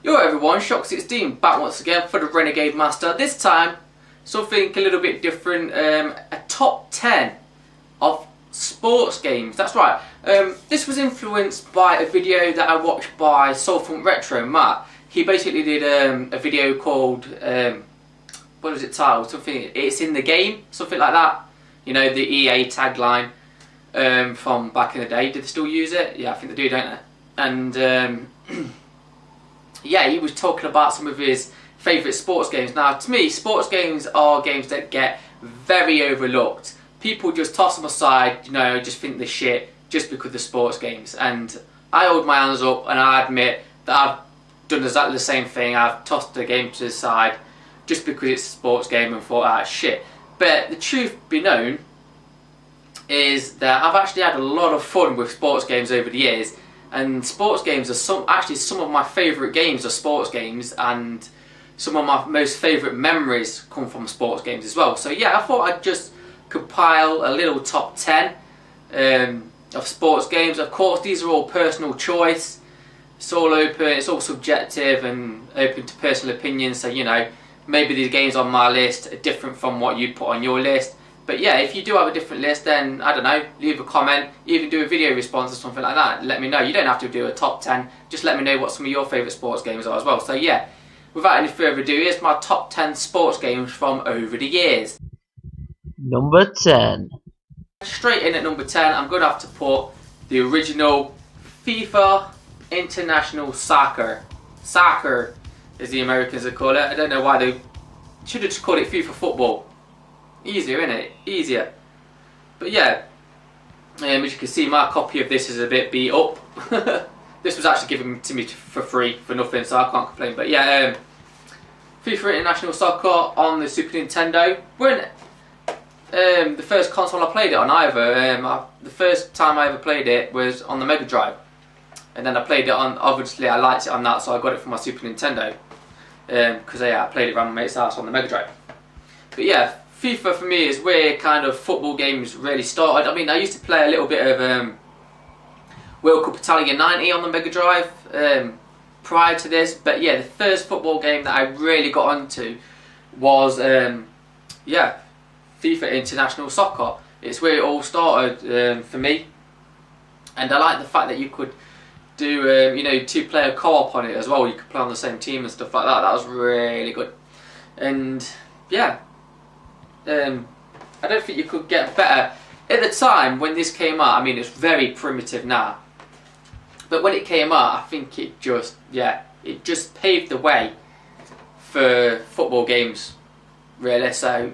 Yo everyone, Shockz16 back once again for the Renegade Master. This time, something a little bit different, a top 10 of sports games. That's right. This was influenced by a video that I watched by Soulful Retro, Matt. He basically did a video called, what was it titled? Something, It's in the Game, something like that. You know, the EA tagline from back in the day. Do they still use it? Yeah, I think they do, don't they? And yeah, he was talking about some of his favourite sports games. Now, to me, sports games are games that get very overlooked. People just toss them aside, you know, just think they're shit just because they're sports games. And I hold my hands up and I admit that I've done exactly the same thing. I've tossed the game to the side just because it's a sports game and thought, ah, shit. But the truth be known is that I've actually had a lot of fun with sports games over the years. And sports games are some of my favourite games are sports games, and some of my most favourite memories come from sports games as well. So yeah, I thought I'd just compile a little top 10 of sports games. Of course, these are all personal choice. It's all open, it's all subjective and open to personal opinions. So, you know, maybe these games on my list are different from what you put on your list. But yeah, if you do have a different list, then, I don't know, leave a comment, even do a video response or something like that. Let me know. You don't have to do a top 10, just let me know what some of your favourite sports games are as well. So yeah, without any further ado, here's my top 10 sports games from over the years. Number 10. Straight in at number 10, I'm going to have to put the original FIFA International Soccer. Soccer, as the Americans would call it. I don't know why they should have just called it FIFA Football. Easier, isn't it? Easier. But yeah, as you can see, my copy of this is a bit beat up. This was actually given to me for free, for nothing, so I can't complain. But yeah, FIFA International Soccer on the Super Nintendo. Weren't the first console I played it on either. The first time I ever played it was on the Mega Drive. And then I played it on, obviously I liked it on that, so I got it for my Super Nintendo. Because yeah, I played it around my mate's house on the Mega Drive. But yeah, FIFA for me is where kind of football games really started. I mean, I used to play a little bit of World Cup Italia 90 on the Mega Drive prior to this. But yeah, the first football game that I really got onto was, yeah, FIFA International Soccer. It's where it all started for me. And I like the fact that you could do, you know, two-player co-op on it as well. You could play on the same team and stuff like that. That was really good. And yeah. I don't think you could get better. At the time when this came out, I mean, it's very primitive now, but when it came out, I think it just, yeah, it just paved the way for football games, really. So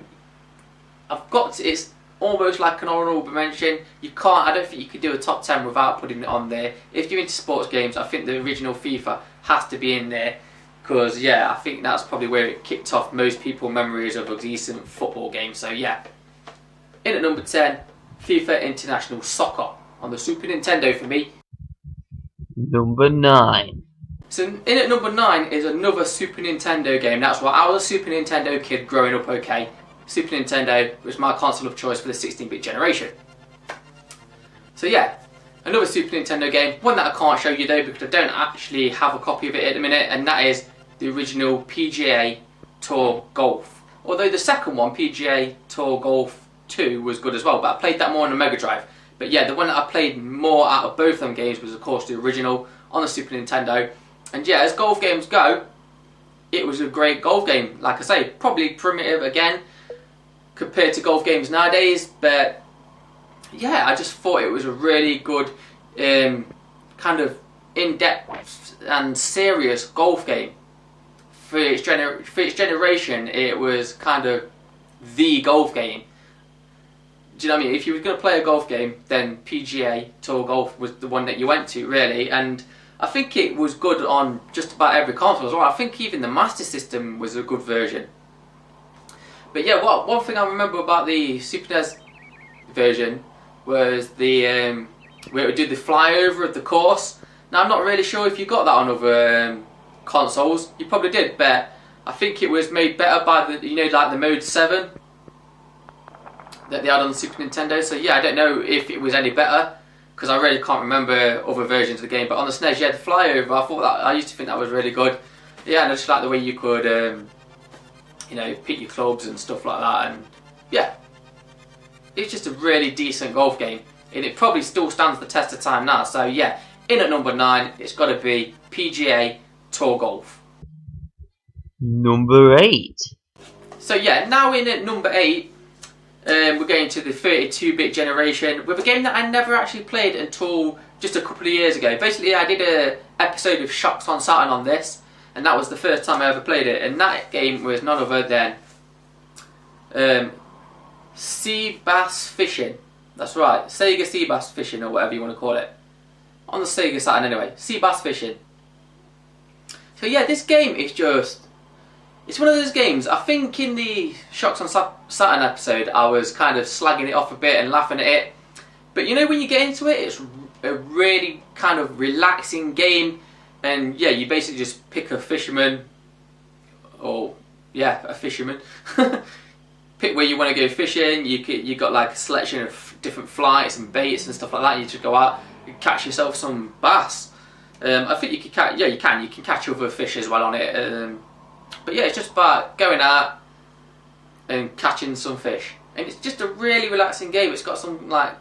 I've got to, it's almost like an honourable mention. You can't, I don't think you could do a top 10 without putting it on there. If you're into sports games, I think the original FIFA has to be in there. Because, yeah, I think that's probably where it kicked off most people's memories of a decent football game. So, yeah. In at number 10, FIFA International Soccer on the Super Nintendo for me. Number 9. So, in at number 9 is another Super Nintendo game. That's why I was a Super Nintendo kid growing up, okay. Super Nintendo was my console of choice for the 16-bit generation. So, yeah. Another Super Nintendo game, one that I can't show you though because I don't actually have a copy of it at the minute, and that is the original PGA Tour Golf. Although the second one, PGA Tour Golf 2, was good as well, but I played that more on the Mega Drive. But yeah, the one that I played more out of both of them games was of course the original on the Super Nintendo. And yeah, as golf games go, it was a great golf game. Like I say, probably primitive again compared to golf games nowadays, but yeah, I just thought it was a really good kind of in-depth and serious golf game. For its generation, it was kind of the golf game. Do you know what I mean? If you were going to play a golf game, then PGA Tour Golf was the one that you went to, really. And I think it was good on just about every console as well. I think even the Master System was a good version. But yeah, one thing I remember about the Super NES version was the where it would do the flyover of the course. Now I'm not really sure if you got that on other consoles. You probably did, but I think it was made better by the, you know, like the Mode 7 that they had on the Super Nintendo. So yeah, I don't know if it was any better because I really can't remember other versions of the game. But on the SNES, yeah, the flyover, I used to think that was really good. Yeah, and I just like the way you could, you know, pick your clubs and stuff like that. And yeah, it's just a really decent golf game, and it probably still stands the test of time now. So yeah, in at number 9, it's got to be PGA Tour Golf. Number 8. So yeah, now in at number 8, we're going to the 32-bit generation with a game that I never actually played until just a couple of years ago. Basically, I did an episode of Shockz16 on this, and that was the first time I ever played it. And that game was none other than Sea Bass Fishing. That's right, Sega Sea Bass Fishing, or whatever you want to call it. On the Sega Saturn anyway, Sea Bass Fishing. So yeah, this game is just... It's one of those games, I think in the Shockz16 episode I was kind of slagging it off a bit and laughing at it. But you know, when you get into it, it's a really kind of relaxing game. And yeah, you basically just pick a fisherman, or yeah, a fisherman. Pick where you want to go fishing. You got like a selection of different flights and baits and stuff like that. You just go out and catch yourself some bass. I think you can catch, yeah, you can catch other fish as well on it. But yeah, it's just about going out and catching some fish, and it's just a really relaxing game. It's got some like,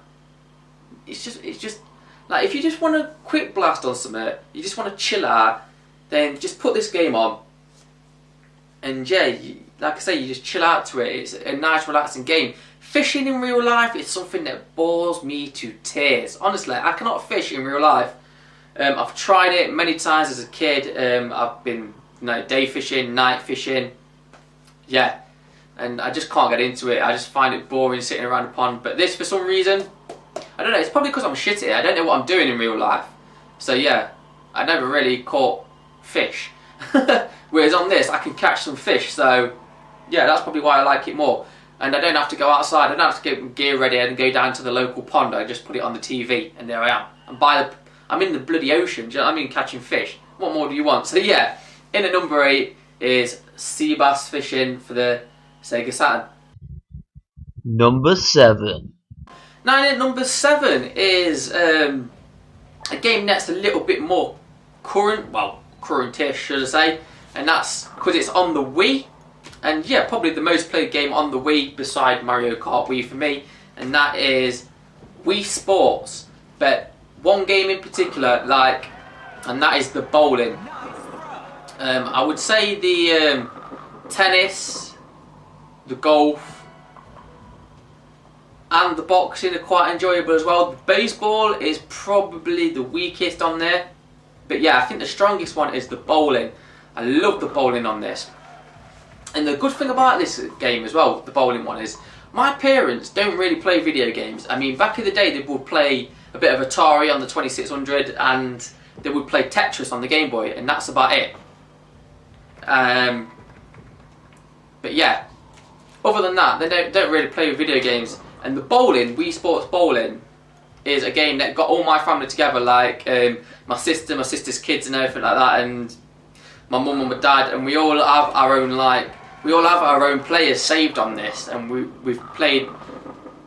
it's just like, if you just want a quick blast on something, you just want to chill out, then just put this game on, and yeah, like I say, you just chill out to it. It's a nice relaxing game. Fishing in real life is something that bores me to tears. Honestly, I cannot fish in real life. I've tried it many times as a kid. I've been, you know, day fishing, night fishing, yeah, and I just can't get into it. I just find it boring sitting around a pond. But this, for some reason, I don't know, it's probably because I'm shit at it. I don't know what I'm doing in real life. So yeah, I never really caught fish. Whereas on this, I can catch some fish. So yeah, that's probably why I like it more. And I don't have to go outside. I don't have to get gear ready and go down to the local pond. I just put it on the TV, and there I am. I'm in the bloody ocean. Do you know what I mean? Catching fish. What more do you want? So yeah, in at number 8 is Sea Bass Fishing for the Sega Saturn. Number 7. Now in at number 7 is a game that's a little bit more current, well, current-ish should I say, and that's because it's on the Wii, and yeah, probably the most played game on the Wii beside Mario Kart Wii for me, and that is Wii Sports, but one game in particular, like, and that is the bowling. I would say the tennis, the golf, and the boxing are quite enjoyable as well. The baseball is probably the weakest on there, but yeah, I think the strongest one is the bowling. I love the bowling on this. And the good thing about this game as well, the bowling one, is my parents don't really play video games. I mean, back in the day they would play a bit of Atari on the 2600, and they would play Tetris on the Game Boy, and that's about it. But yeah, other than that, they don't really play video games. And the bowling, Wii Sports Bowling, is a game that got all my family together, like my sister's kids and everything like that, and my mum and my dad, and we all have our own players saved on this, and we've played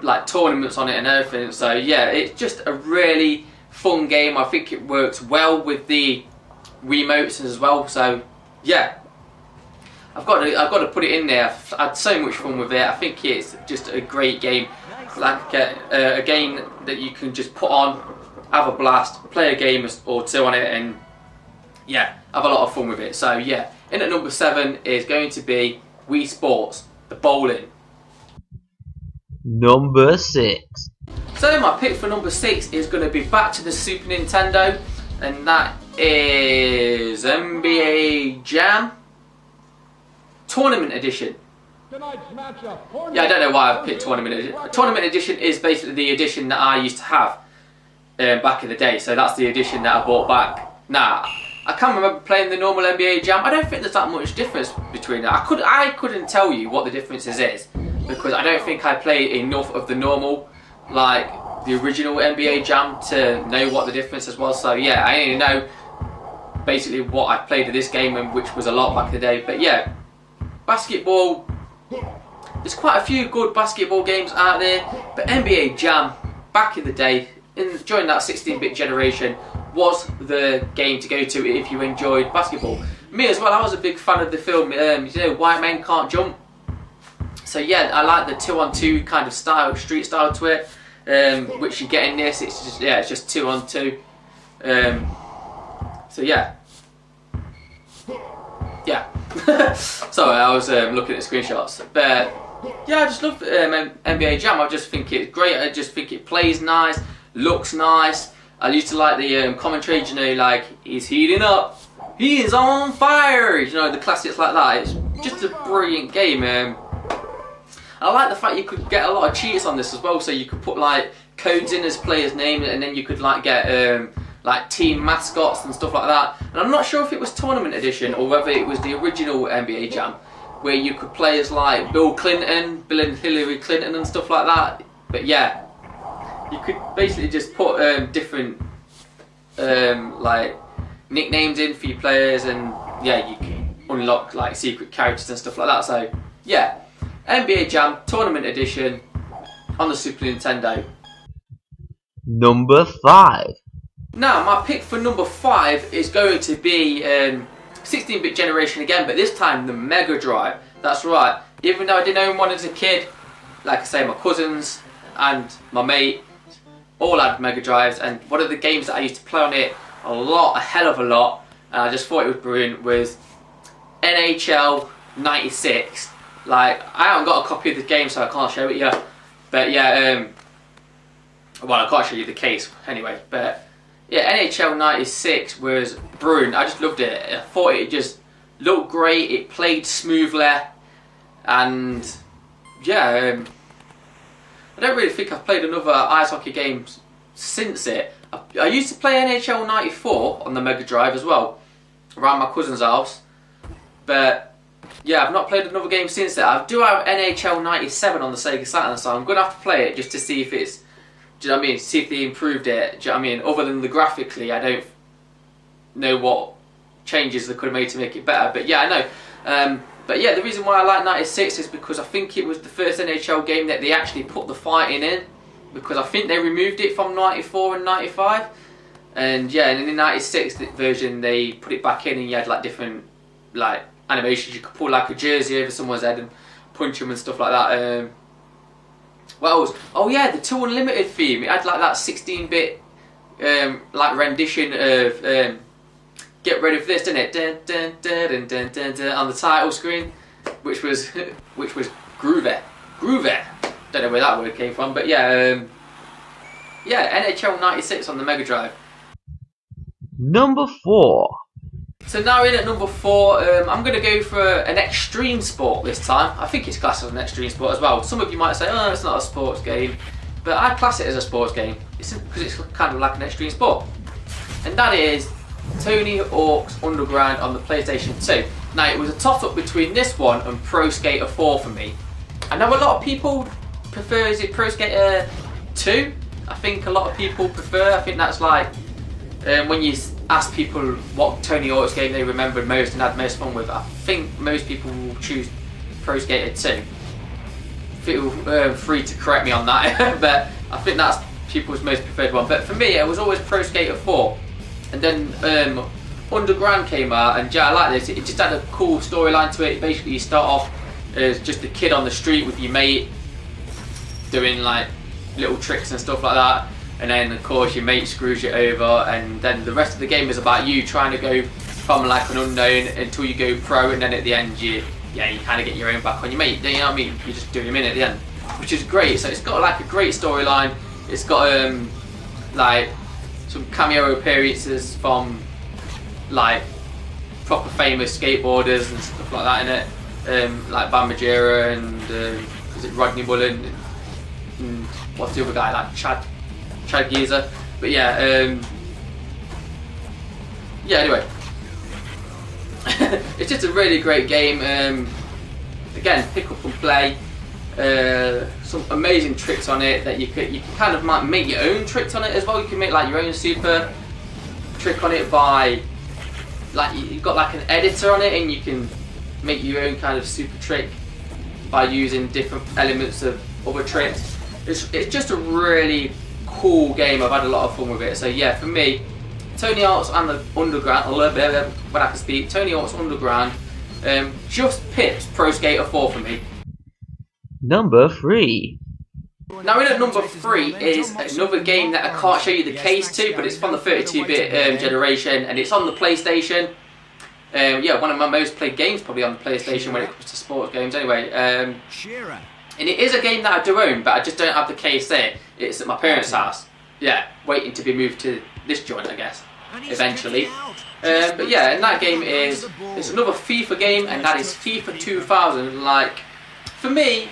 like tournaments on it and everything. So yeah, it's just a really fun game. I think it works well with the Wiimotes as well. So yeah, I've got to put it in there. I had so much fun with it. I think it's just a great game, like a game that you can just put on, have a blast, play a game or two on it, and yeah, have a lot of fun with it. So yeah, in at number 7 is going to be Wii Sports, the bowling. Number 6. So my pick for number 6 is going to be back to the Super Nintendo, and that is NBA Jam Tournament Edition. Yeah, I don't know why I've picked Tournament Edition. Tournament Edition is basically the edition that I used to have back in the day, so that's the edition that I bought back. Now, I can't remember playing the normal NBA Jam. I don't think there's that much difference between that. I couldn't tell you what the differences is, because I don't think I played enough of the normal, like the original NBA Jam, to know what the differences was. So yeah, I only know basically what I played of this game, and which was a lot back in the day. But yeah, basketball, there's quite a few good basketball games out there, but NBA Jam back in the day, during that 16-bit generation, was the game to go to if you enjoyed basketball. me as well, I was a big fan of the film, you know, White Men Can't Jump. So yeah, I like the 2-on-2 kind of style, street style to it, which you get in this. It's just, yeah, it's just 2-on-2. So yeah. Sorry, I was looking at screenshots, but yeah, I just love NBA Jam. I just think it's great. I just think it plays nice, looks nice. I used to like the commentary, you know, like, he's heating up, he is on fire, you know, the classics like that. It's just a brilliant game. I like the fact you could get a lot of cheats on this as well, so you could put like codes in as players' names, and then you could like get like team mascots and stuff like that. And I'm not sure if it was Tournament Edition or whether it was the original NBA Jam, where you could play as like Bill and Hillary Clinton and stuff like that. But yeah, you could basically just put different like nicknames in for your players, and yeah, you can unlock like secret characters and stuff like that. So yeah, NBA Jam Tournament Edition on the Super Nintendo. Number 5. Now, my pick for number 5 is going to be 16-bit generation again, but this time the Mega Drive. That's right. Even though I didn't own one as a kid, like I say, my cousins and my mate all had Mega Drives, and one of the games that I used to play on it a hell of a lot, and I just thought it was brilliant, was NHL 96. Like, I haven't got a copy of the game, so I can't show it you. But yeah, well, I can't show you the case anyway, but yeah, NHL 96 was brilliant. I just loved it. I thought it just looked great, it played smoothly, and yeah, I don't really think I've played another ice hockey game since it. I used to play NHL 94 on the Mega Drive as well, around my cousin's house, but yeah, I've not played another game since that. I do have NHL 97 on the Sega Saturn, so I'm going to have to play it just to see if it's, do you know what I mean, see if they improved it. Do you know what I mean? Other than the graphically, I don't know what changes they could have made to make it better. But yeah, I know. But yeah, the reason why I like 96 is because I think it was the first NHL game that they actually put the fighting in. Because I think they removed it from 94 and 95. And yeah, and in the 96 version, they put it back in, and you had like different like animations. You could pull like a jersey over someone's head and punch them and stuff like that. What else? Oh yeah, the 2 Unlimited theme. It had like that 16-bit like rendition of "Get Ready for This," didn't it? Dun, dun, dun, dun, dun, dun, dun, on the title screen, which was groovy. Don't know where that word came from, but yeah, yeah, NHL 96 on the Mega Drive. Number 4. So now in at number 4, I'm going to go for an extreme sport this time. I think it's classed as an extreme sport as well. Some of you might say, oh, it's not a sports game. But I class it as a sports game because it's kind of like an extreme sport. And that is Tony Hawk's Underground on the PlayStation 2. Now, it was a toss-up between this one and Pro Skater 4 for me. I know a lot of people prefer, is it Pro Skater 2? I think a lot of people prefer. I think that's like when you ask people what Tony Hawk's game they remembered most and had most fun with, I think most people will choose Pro Skater 2. Feel free to correct me on that, but I think that's people's most preferred one. But for me, it was always Pro Skater 4. And then Underground came out, and yeah, I like this. It just had a cool storyline to it. Basically, you start off as just a kid on the street with your mate, doing like little tricks and stuff like that. And then of course your mate screws you over, and then the rest of the game is about you trying to go from like an unknown until you go pro, and then at the end you kind of get your own back on your mate. You know what I mean? You just do him in at the end, which is great. So it's got like a great storyline. It's got like some cameo appearances from like proper famous skateboarders and stuff like that in it, like Bam Margera and is it Rodney Mullen and what's the other guy, like Chad Geezer. But yeah, yeah, anyway. It's just a really great game. Again, pick up and play. Some amazing tricks on it that you can kind of make your own tricks on it as well. You can make like your own super trick on it by like you've got like an editor on it, and you can make your own kind of super trick by using different elements of other tricks. It's just a really cool game. I've had a lot of fun with it. So yeah, for me, Tony Hawk's and the Underground, a little bit when I can speak. Tony Hawk's Underground just pips Pro Skater 4 for me. Number 3. Now in at number 3 is another game that I can't show you the case to, but it's from the 32-bit generation, and it's on the PlayStation. Yeah, one of my most played games probably on the PlayStation when it comes to sports games anyway. And it is a game that I do own, but I just don't have the case there. It's at my parents' house. Yeah, waiting to be moved to this joint, I guess, eventually. But yeah, and that game it's another FIFA game, and that is FIFA 2000. Like, for me,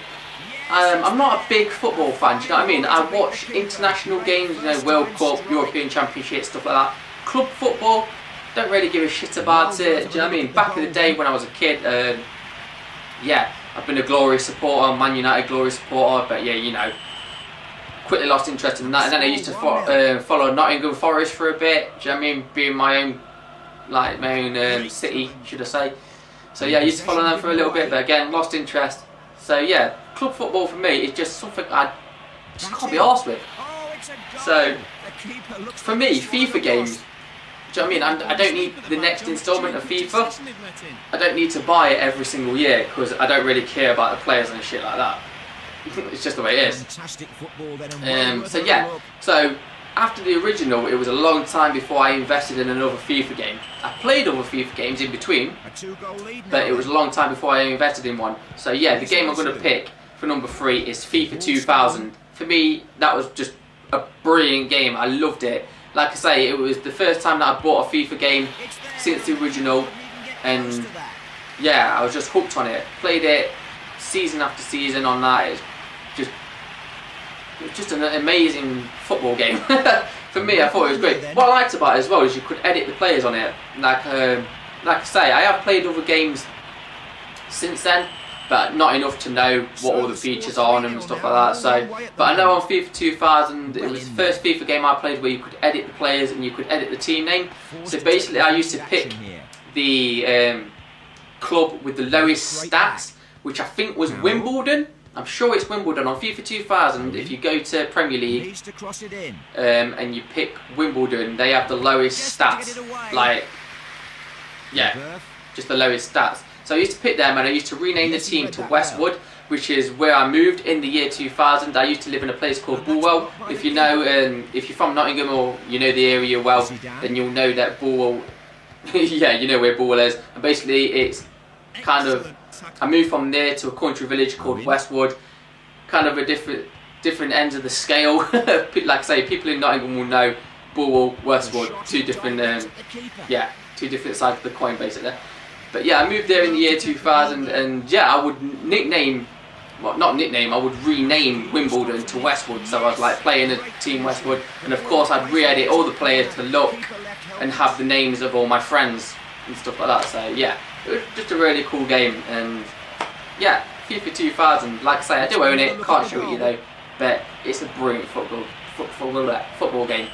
I'm not a big football fan, do you know what I mean? I watch international games, you know, World Cup, European Championship, stuff like that. Club football, don't really give a shit about it, do you know what I mean? Back in the day when I was a kid, yeah, I've been a Glory supporter, Man United Glory supporter, but yeah, you know, quickly lost interest in that. And then I used to follow Nottingham Forest for a bit, do you know what I mean? Being my own, like, my own city, should I say. So yeah, I used to follow them for a little bit, but again, lost interest. So yeah, club football for me is just something I just can't be arsed with. So, for me, FIFA games, do you know what I mean? I don't need the next instalment of FIFA. I don't need to buy it every single year because I don't really care about the players and shit like that. It's just the way it is. So yeah, so after the original, it was a long time before I invested in another FIFA game. I played other FIFA games in between, but it was a long time before I invested in one. So yeah, the game I'm going to pick for number 3 is FIFA 2000. For me, that was just a brilliant game. I loved it. Like I say, it was the first time that I bought a FIFA game since the original, and yeah, I was just hooked on it. Played it season after season on that. It was just an amazing football game. For me, I thought it was great. What I liked about it as well is you could edit the players on it. Like I say, I have played other games since then, but not enough to know what all the features are on them and stuff like that. So, but I know on FIFA 2000, it was the first FIFA game I played where you could edit the players and you could edit the team name. So basically, I used to pick the club with the lowest stats, which I think was Wimbledon. I'm sure it's Wimbledon on FIFA 2000. If you go to Premier League and you pick Wimbledon, they have the lowest stats. Like, yeah, just the lowest stats. So I used to pick them, and I used to rename the team to Westwood, which is where I moved in the year 2000. I used to live in a place called Bulwell. If you know, if you're from Nottingham or you know the area well, then you'll know that Bulwell. Yeah, you know where Bulwell is. And basically, it's kind of, I moved from there to a country village called Westwood, kind of a different ends of the scale. Like I say, people in Nottingham will know Bulwell, Westwood, two different sides of the coin basically. But yeah, I moved there in the year 2000, and yeah, I would I would rename Wimbledon to Westwood. So I was like playing a team Westwood, and of course I'd re-edit all the players to look and have the names of all my friends and stuff like that. So yeah, it was just a really cool game, and yeah, FIFA 2000, like I say, I do own it, can't show it you though, but it's a brilliant football game.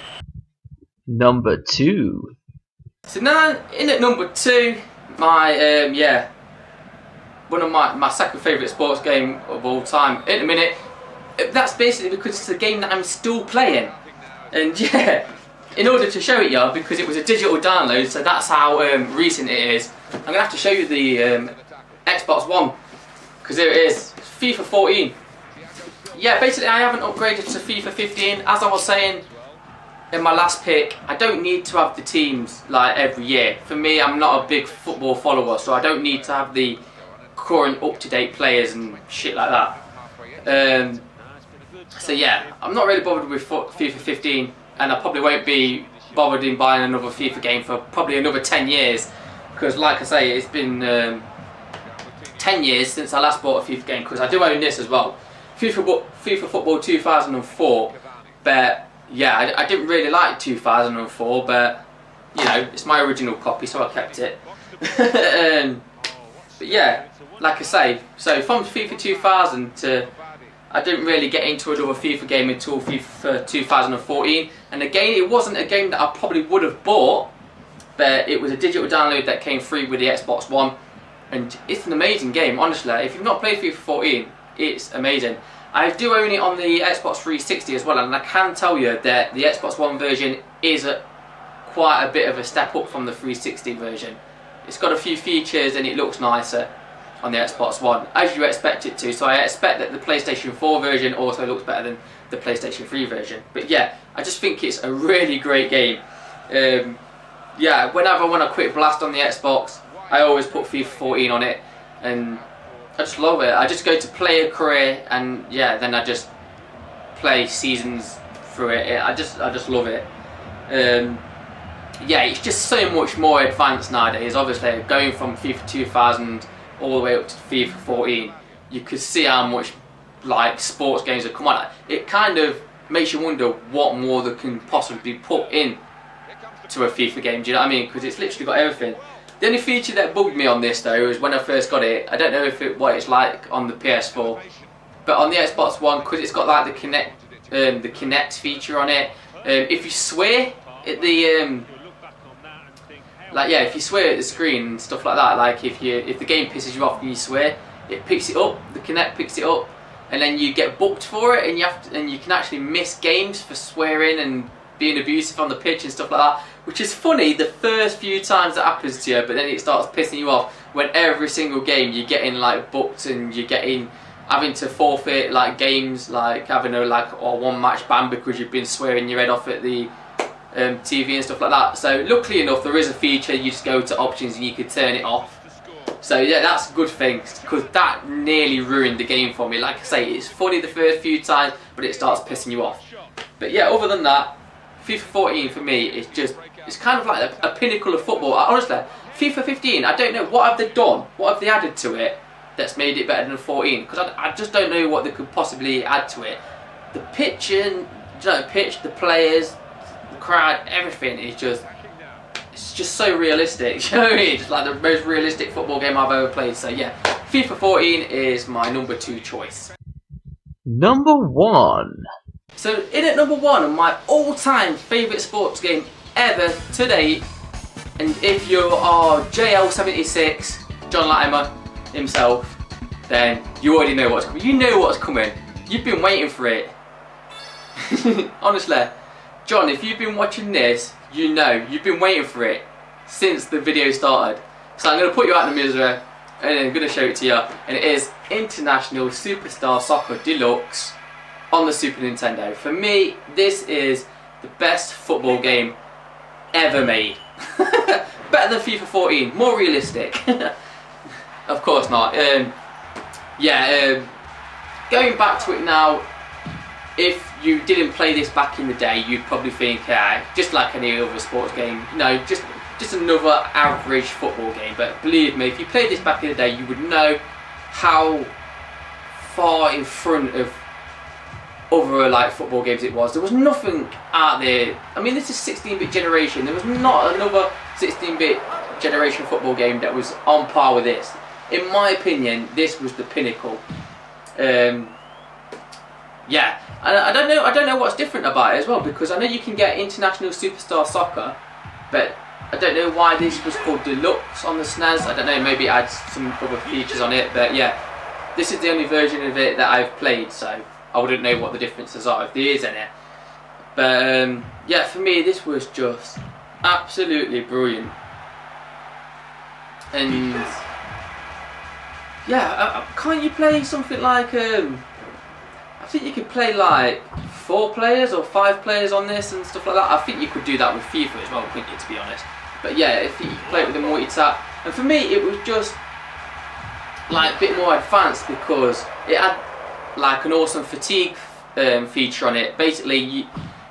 Number 2. So now, in at number 2, my one of my second favourite sports game of all time. In a minute, that's basically because it's a game that I'm still playing, and yeah, in order to show it you, because it was a digital download, so that's how recent it is. I'm gonna have to show you the Xbox One, because here it is, FIFA 14. Yeah, basically I haven't upgraded to FIFA 15. As I was saying in my last pick, I don't need to have the teams like every year. For me, I'm not a big football follower, so I don't need to have the current up-to-date players and shit like that. So yeah, I'm not really bothered with FIFA 15, and I probably won't be bothered in buying another FIFA game for probably another 10 years, because like I say, it's been 10 years since I last bought a FIFA game, because I do own this as well, FIFA Football 2004, but yeah, I didn't really like 2004, but you know, it's my original copy, so I kept it. But yeah, like I say, so from FIFA 2000 to, I didn't really get into another FIFA game until FIFA 2014, and again, it wasn't a game that I probably would have bought, but it was a digital download that came free with the Xbox One, and it's an amazing game, honestly. If you've not played FIFA 14, it's amazing. I do own it on the Xbox 360 as well, and I can tell you that the Xbox One version is quite a bit of a step up from the 360 version. It's got a few features and it looks nicer on the Xbox One, as you expect it to. So I expect that the PlayStation 4 version also looks better than the PlayStation 3 version. But yeah, I just think it's a really great game. Yeah, whenever I want a quick blast on the Xbox, I always put FIFA 14 on it, and I just love it. I just go to play a career, and yeah, then I just play seasons through it. I just love it. Yeah, it's just so much more advanced nowadays. Obviously, going from FIFA 2000 all the way up to FIFA 14, you could see how much like sports games have come on. It kind of makes you wonder what more they can possibly be put in to a FIFA game. Do you know what I mean? Because it's literally got everything. The only feature that bugged me on this though is when I first got it. I don't know if what it's like on the PS4, but on the Xbox One, because it's got like the Kinect feature on it. If you swear at the like if you swear at the screen and stuff like that, like if the game pisses you off and you swear, it picks it up. The Kinect picks it up, and then you get booked for it, and you can actually miss games for swearing and being abusive on the pitch and stuff like that. Which is funny the first few times that happens to you, but then it starts pissing you off when every single game you're getting like booked and you're getting having to forfeit like games, like having a one match ban because you've been swearing your head off at the TV and stuff like that. So luckily enough, there is a feature. You just go to options and you can turn it off. So yeah, that's a good thing, because that nearly ruined the game for me. Like I say, it's funny the first few times, but it starts pissing you off. But yeah, other than that, FIFA 14 for me is just, it's kind of like a pinnacle of football. Honestly, FIFA 15, I don't know, what have they done? What have they added to it that's made it better than 14? Because I just don't know what they could possibly add to it. The pitch and, the players, the crowd, everything is just, it's just so realistic. You know what I mean? It's like the most realistic football game I've ever played. So yeah, FIFA 14 is my number 2 choice. Number 1. So in at number 1 of my all-time favourite sports game ever to date, and if you are JL76, John Latimer himself, then you already know what's coming. You know what's coming. You've been waiting for it. Honestly, John, if you've been watching this, you know you've been waiting for it since the video started. So I'm going to put you out in the misery and I'm going to show it to you. And it is International Superstar Soccer Deluxe on the Super Nintendo. For me, this is the best football game ever made. Better than FIFA 14, more realistic. Of course not. Going back to it now, if you didn't play this back in the day, you'd probably think, just like any other sports game, just another average football game. But believe me, if you played this back in the day, you would know how far in front of other like football games it was. There was nothing out there. I mean, this is 16-bit generation. There was not another 16-bit generation football game that was on par with this. In my opinion, this was the pinnacle. Yeah, and I don't know what's different about it as well, because I know you can get International Superstar Soccer, but I don't know why this was called Deluxe on the SNES. I don't know, maybe it adds some other features on it, but yeah, this is the only version of it that I've played, so I wouldn't know what the differences are if there is any. But yeah, for me this was just absolutely brilliant. And yeah, can't you play something like I think you could play like 4 players or 5 players on this and stuff like that. I think you could do that with FIFA as well, couldn't you, to be honest? But yeah, I think you could play it with the multi-tap. And for me, it was just like a bit more advanced because it had like an awesome fatigue feature on it. Basically,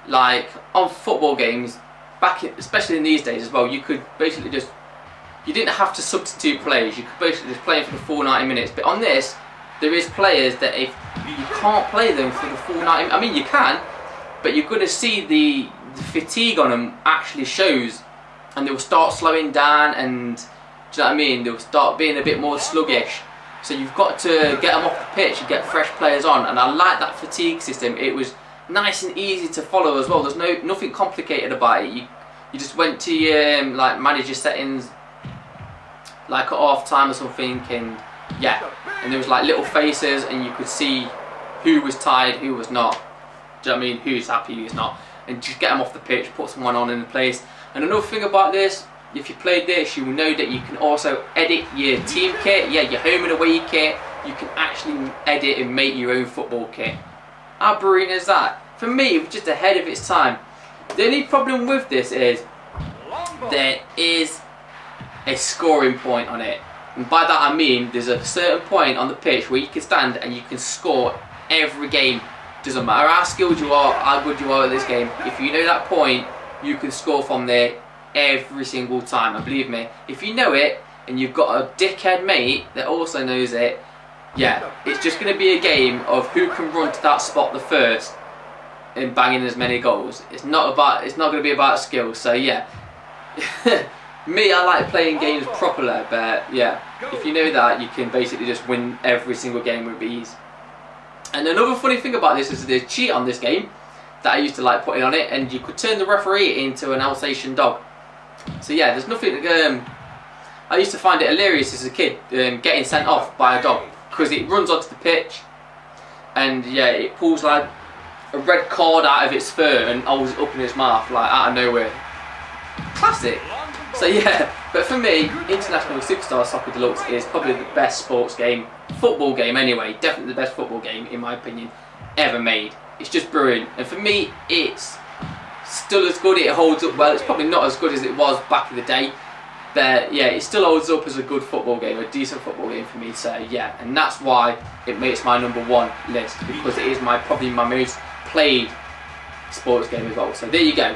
like on football games, especially in these days as well, you could basically just, you didn't have to substitute players. You could basically just play for the full 90 minutes. But on this, there is players that if you can't play them for the full 90, I mean you can, but you're going to see the fatigue on them actually shows, and they will start slowing down, and do you know what I mean? They'll start being a bit more sluggish. So you've got to get them off the pitch and get fresh players on, and I like that fatigue system. It was nice and easy to follow as well. There's nothing complicated about it. You just went to your like manager settings, like at half time or something, and yeah, and there was like little faces, and you could see who was tired, who was not. Do you know what I mean? Who's happy, who's not, and just get them off the pitch, put someone on in the place. And another thing about this, if you played this, you will know that you can also edit your team kit, yeah, your home and away kit. You can actually edit and make your own football kit. How brilliant is that? For me, it was just ahead of its time. The only problem with this is there is a scoring point on it. And by that I mean there's a certain point on the pitch where you can stand and you can score every game. Doesn't matter how skilled you are, how good you are at this game. If you know that point, you can score from there every single time. And believe me, if you know it and you've got a dickhead mate that also knows it, yeah, it's just going to be a game of who can run to that spot the first and banging as many goals. It's not going to be about skill. So yeah, me, I like playing games properly, but yeah, if you know that, you can basically just win every single game with ease. And another funny thing about this is there's cheat on this game that I used to like putting on it, and you could turn the referee into an Alsatian dog. So yeah, there's nothing. I used to find it hilarious as a kid getting sent off by a dog because it runs onto the pitch, and yeah, it pulls like a red cord out of its fur and holds it up in its mouth like out of nowhere. Classic. So yeah, but for me, International Superstar Soccer Deluxe is probably the best sports game, football game anyway, definitely the best football game in my opinion ever made. It's just brilliant, and for me it's still as good, it holds up well. It's probably not as good as it was back in the day, but yeah, it still holds up as a good football game, a decent football game for me. So yeah, and that's why it makes my #1 list, because it is probably my most played sports game as well. So there you go.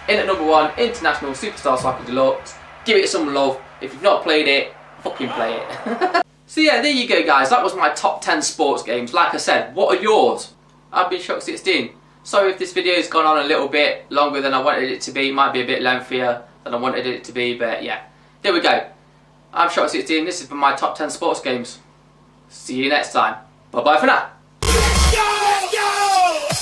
In at #1, International Superstar Soccer Deluxe. Give it some love. If you've not played it, fucking play it. So yeah, there you go guys. That was my top 10 sports games. Like I said, what are yours? I've been Shockz16. Sorry if this video has gone on a little bit longer than I wanted it to be. Might be a bit lengthier than I wanted it to be, but yeah. There we go. I'm Shockz16. This has been my top 10 sports games. See you next time. Bye bye for now. Go!